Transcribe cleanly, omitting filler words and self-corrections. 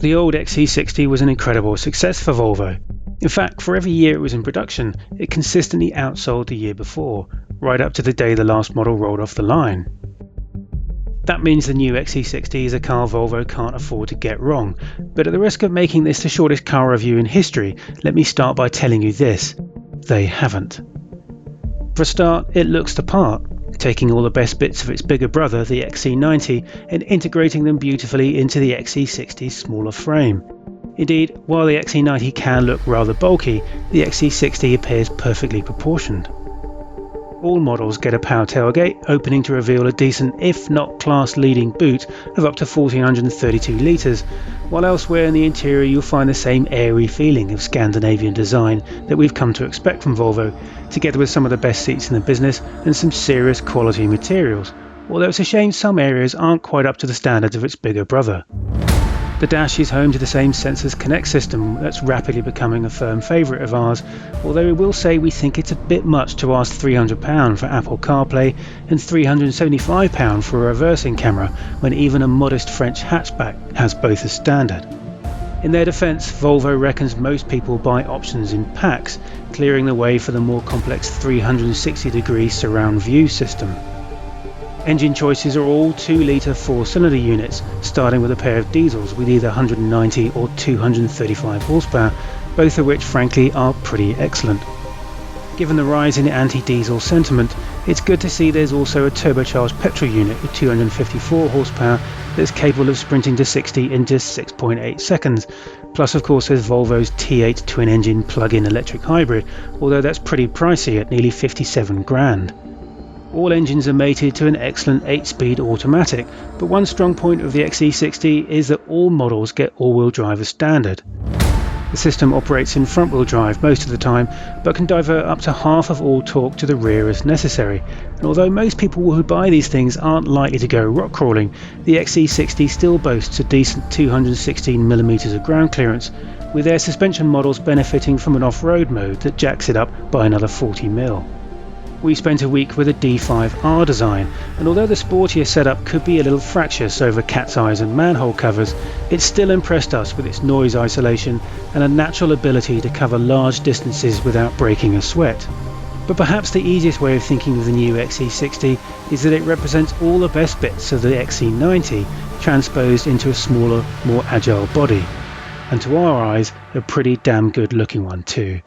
The old XC60 was an incredible success for Volvo. In fact, for every year it was in production, it consistently outsold the year before, right up to the day the last model rolled off the line. That means the new XC60 is a car Volvo can't afford to get wrong, but at the risk of making this the shortest car review in history, let me start by telling you this: they haven't. For a start, it looks the part, taking all the best bits of its bigger brother, the XC90, and integrating them beautifully into the XC60's smaller frame. Indeed, while the XC90 can look rather bulky, the XC60 appears perfectly proportioned. All models get a power tailgate, opening to reveal a decent, if not class-leading boot of up to 1432 litres, while elsewhere in the interior you'll find the same airy feeling of Scandinavian design that we've come to expect from Volvo, together with some of the best seats in the business and some serious quality materials, although it's a shame some areas aren't quite up to the standards of its bigger brother. The dash is home to the same Sensors Connect system that's rapidly becoming a firm favourite of ours, although we will say we think it's a bit much to ask £300 for Apple CarPlay and £375 for a reversing camera when even a modest French hatchback has both as standard. In their defence, Volvo reckons most people buy options in packs, clearing the way for the more complex 360-degree surround view system. Engine choices are all 2-litre 4-cylinder units, starting with a pair of diesels with either 190 or 235 horsepower, both of which frankly are pretty excellent. Given the rise in anti-diesel sentiment, it's good to see there's also a turbocharged petrol unit with 254 horsepower that's capable of sprinting to 60 in just 6.8 seconds. Plus of course there's Volvo's T8 twin-engine plug-in electric hybrid, although that's pretty pricey at nearly 57 grand. All engines are mated to an excellent 8-speed automatic, but one strong point of the XC60 is that all models get all-wheel drive as standard. The system operates in front-wheel drive most of the time, but can divert up to half of all torque to the rear as necessary. And although most people who buy these things aren't likely to go rock crawling, the XC60 still boasts a decent 216mm of ground clearance, with their suspension models benefiting from an off-road mode that jacks it up by another 40mm. We spent a week with a D5R design, and although the sportier setup could be a little fractious over cat's eyes and manhole covers, it still impressed us with its noise isolation and a natural ability to cover large distances without breaking a sweat. But perhaps the easiest way of thinking of the new XC60 is that it represents all the best bits of the XC90 transposed into a smaller, more agile body. And to our eyes, a pretty damn good looking one too.